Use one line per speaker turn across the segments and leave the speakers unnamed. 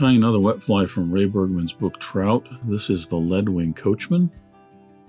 Tying another wet fly from Ray Bergman's book Trout. This is the Leadwing Coachman.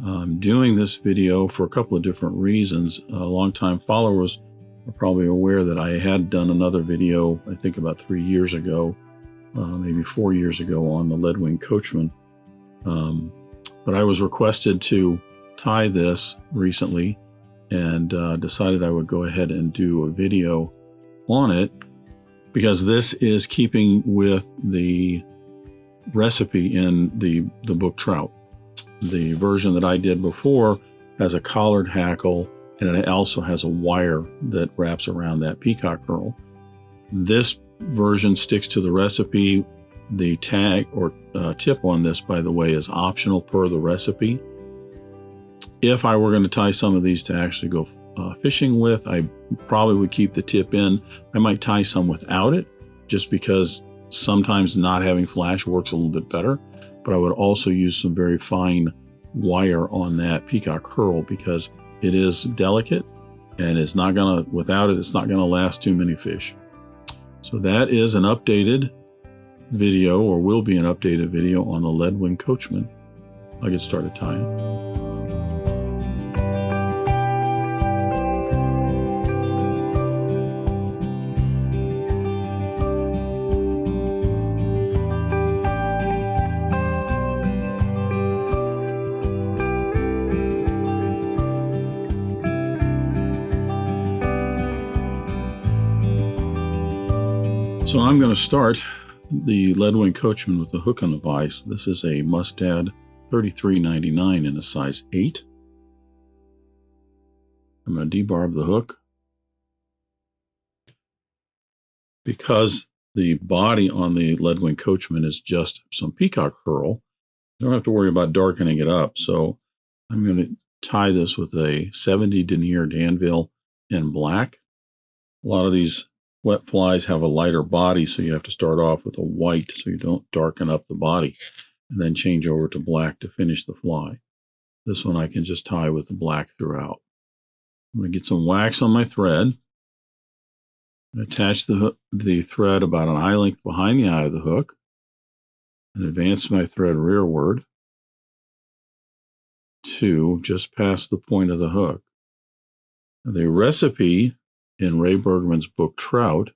I'm doing this video for a couple of different reasons. Longtime followers are probably aware that I had done another video, I think about 3 years ago, maybe 4 years ago, on the Leadwing Coachman. But I was requested to tie this recently and decided I would go ahead and do a video on it, because this is keeping with the recipe in the book Trout. The version that I did before has a collared hackle, and it also has a wire that wraps around that peacock herl. This version sticks to the recipe. The tag or tip on this, by the way, is optional per the recipe. If I were going to tie some of these to actually go fishing with, I probably would keep the tip in. I might tie some without it, just because sometimes not having flash works a little bit better. But I would also use some very fine wire on that peacock herl, because it is delicate and it's not gonna, without it, it's not gonna last too many fish. So that is an updated video, or will be an updated video, on the Leadwing Coachman. I'll get started tying. So I'm going to start the Leadwing Coachman with the hook on the vise. This is a Mustad 33.99 in a size 8. I'm going to debarb the hook. Because the body on the Leadwing Coachman is just some peacock herl, I don't have to worry about darkening it up. So I'm going to tie this with a 70 denier Danville in black. A lot of these wet flies have a lighter body, so you have to start off with a white so you don't darken up the body, and then change over to black to finish the fly. This one I can just tie with the black throughout. I'm going to get some wax on my thread. Attach the thread about an eye length behind the eye of the hook, and advance my thread rearward to just past the point of the hook. The recipe in Ray Bergman's book Trout,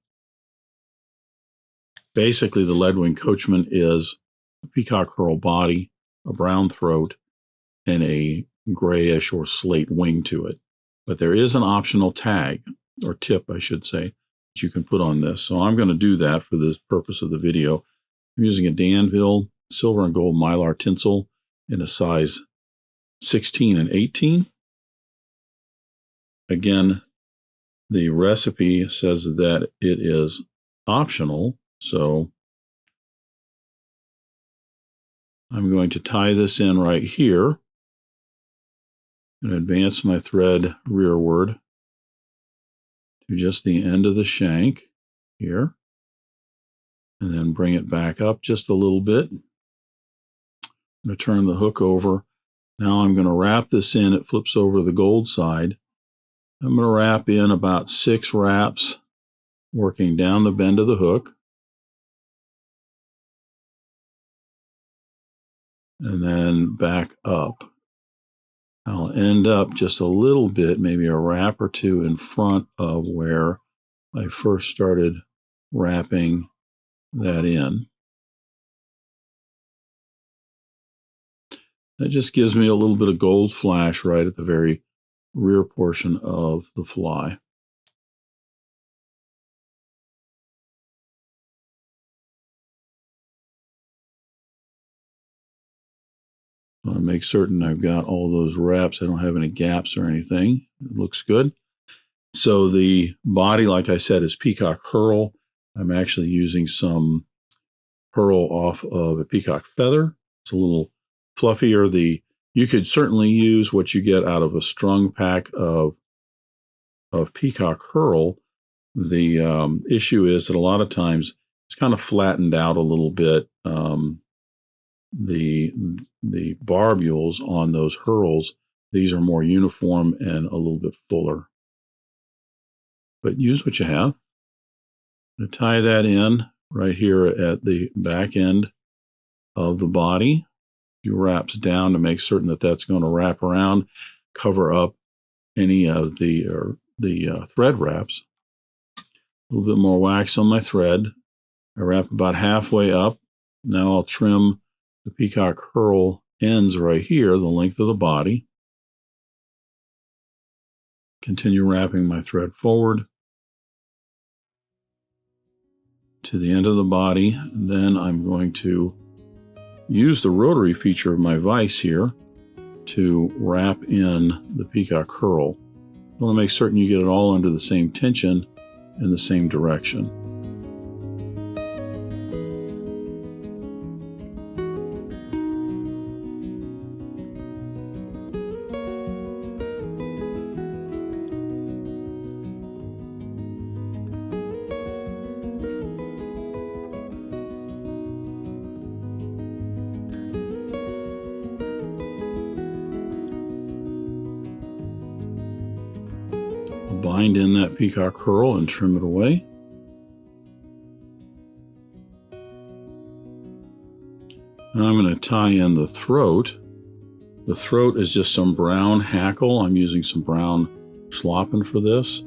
basically the Leadwing Coachman is a peacock herl body, a brown throat, and a grayish or slate wing to it. But there is an optional tag, or tip I should say, that you can put on this. So I'm going to do that for the purpose of the video. I'm using a Danville silver and gold Mallard tinsel in a size 16 and 18. Again, the recipe says that it is optional, so I'm going to tie this in right here and advance my thread rearward to just the end of the shank here, and then bring it back up just a little bit. I'm going to turn the hook over. Now I'm going to wrap this in. It flips over the gold side. I'm going to wrap in about 6 wraps, working down the bend of the hook, and then back up. I'll end up just a little bit, maybe a wrap or two in front of where I first started wrapping that in. That just gives me a little bit of gold flash right at the very rear portion of the fly. I want to make certain I've got all those wraps. I don't have any gaps or anything. It looks good. So the body, like I said, is peacock herl. I'm actually using some herl off of a peacock feather. It's a little fluffier. You could certainly use what you get out of a strung pack of peacock herl. The issue is that a lot of times it's kind of flattened out a little bit. The barbules on those herls, these are more uniform and a little bit fuller. But use what you have. I'm going to tie that in right here at the back end of the body. Few wraps down to make certain that that's going to wrap around, cover up any of the thread wraps. A little bit more wax on my thread. I wrap about halfway up. Now I'll trim the Peacock Herl ends right here, the length of the body. Continue wrapping my thread forward to the end of the body. And then I'm going to use the rotary feature of my vise here to wrap in the Peacock Herl. I want to make certain you get it all under the same tension in the same direction. Bind in that Peacock Herl and trim it away. Now I'm going to tie in the throat. The throat is just some brown hackle. I'm using some brown Schlappen for this.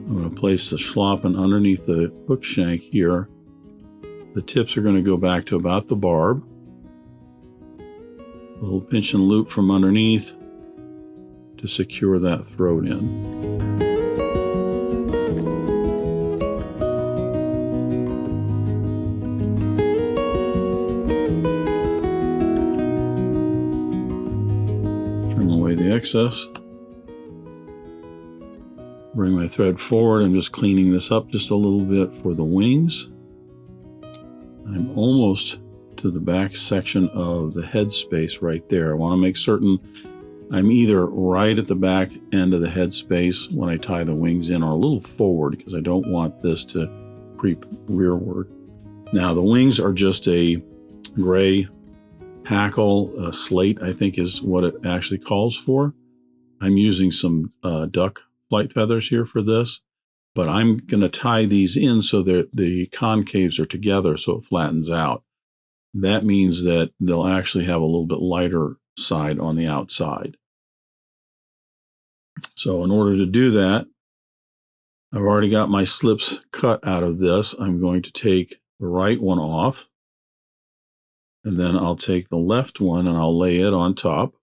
I'm going to place the Schlappen underneath the hook shank here. The tips are going to go back to about the barb. A little pinch and loop from underneath to secure that throat in. Trim away the excess. Bring my thread forward. I'm just cleaning this up just a little bit for the wings. I'm almost to the back section of the head space right there. I want to make certain I'm either right at the back end of the head space when I tie the wings in, or a little forward, because I don't want this to creep rearward. Now the wings are just a gray hackle, slate I think is what it actually calls for. I'm using some duck flight feathers here for this, but I'm going to tie these in so that the concaves are together so it flattens out. That means that they'll actually have a little bit lighter side on the outside. So in order to do that, I've already got my slips cut out of this. I'm going to take the right one off, and then I'll take the left one and I'll lay it on top,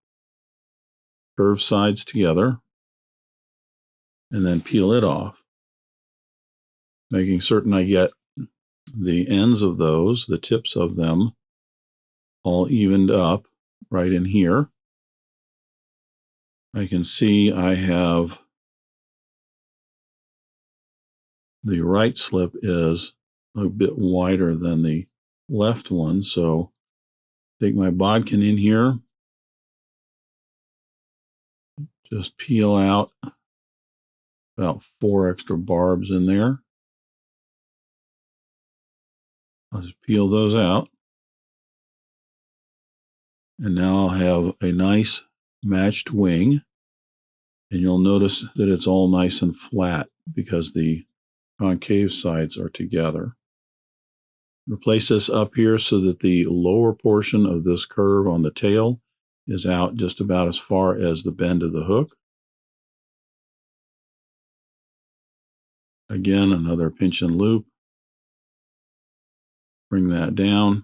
curve sides together, and then peel it off, making certain I get the ends of those, the tips of them, all evened up right in here. I can see I have the right slip is a bit wider than the left one, so take my bodkin in here, just peel out about 4 extra barbs in there. I'll just peel those out. And now I'll have a nice matched wing. And you'll notice that it's all nice and flat because the concave sides are together. I'll place this up here so that the lower portion of this curve on the tail is out just about as far as the bend of the hook. Again, another pinch and loop. Bring that down.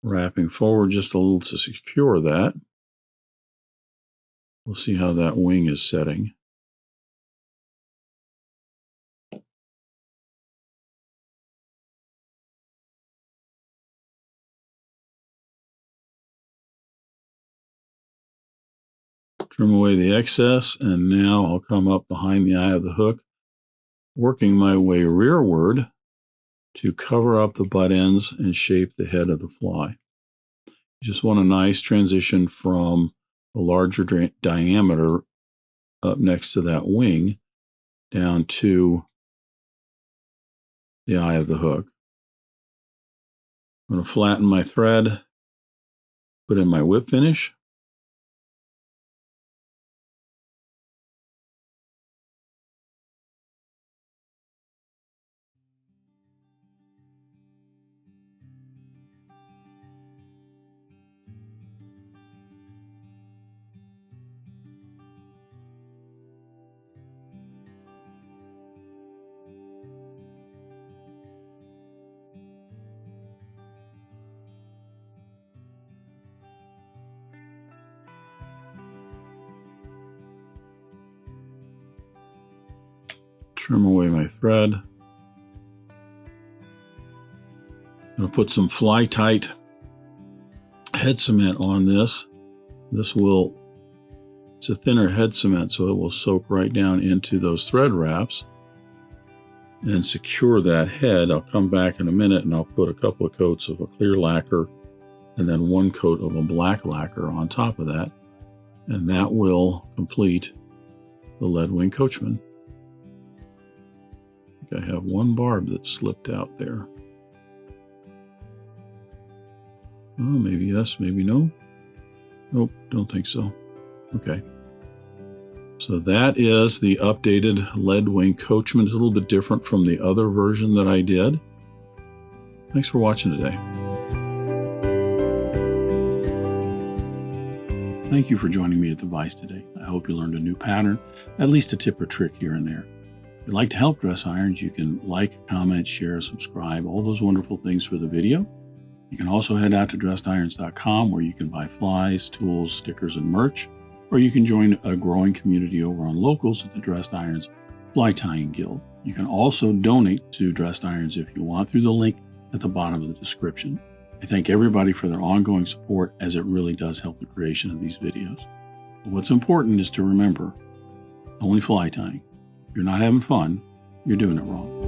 Wrapping forward just a little to secure that. We'll see how that wing is setting. Trim away the excess, and now I'll come up behind the eye of the hook, working my way rearward to cover up the butt ends and shape the head of the fly. You just want a nice transition from the larger diameter up next to that wing down to the eye of the hook. I'm going to flatten my thread, put in my whip finish, trim away my thread. I'm going to put some fly tight head cement on this. It's a thinner head cement, so it will soak right down into those thread wraps and secure that head. I'll come back in a minute and I'll put a couple of coats of a clear lacquer and then one coat of a black lacquer on top of that. And that will complete the Leadwing Coachman. I think I have one barb that slipped out there. Oh, maybe yes, maybe no. Nope, don't think so. Okay. So that is the updated Leadwing Coachman. It's a little bit different from the other version that I did. Thanks for watching today. Thank you for joining me at the Vise today. I hope you learned a new pattern, at least a tip or trick here and there. If you'd like to help Dress Irons, you can like, comment, share, subscribe, all those wonderful things for the video. You can also head out to dressedirons.com where you can buy flies, tools, stickers, and merch, or you can join a growing community over on Locals at the Dressed Irons Fly Tying Guild. You can also donate to Dressed Irons if you want through the link at the bottom of the description. I thank everybody for their ongoing support, as it really does help the creation of these videos. But what's important is to remember, only fly tying. If you're not having fun, you're doing it wrong.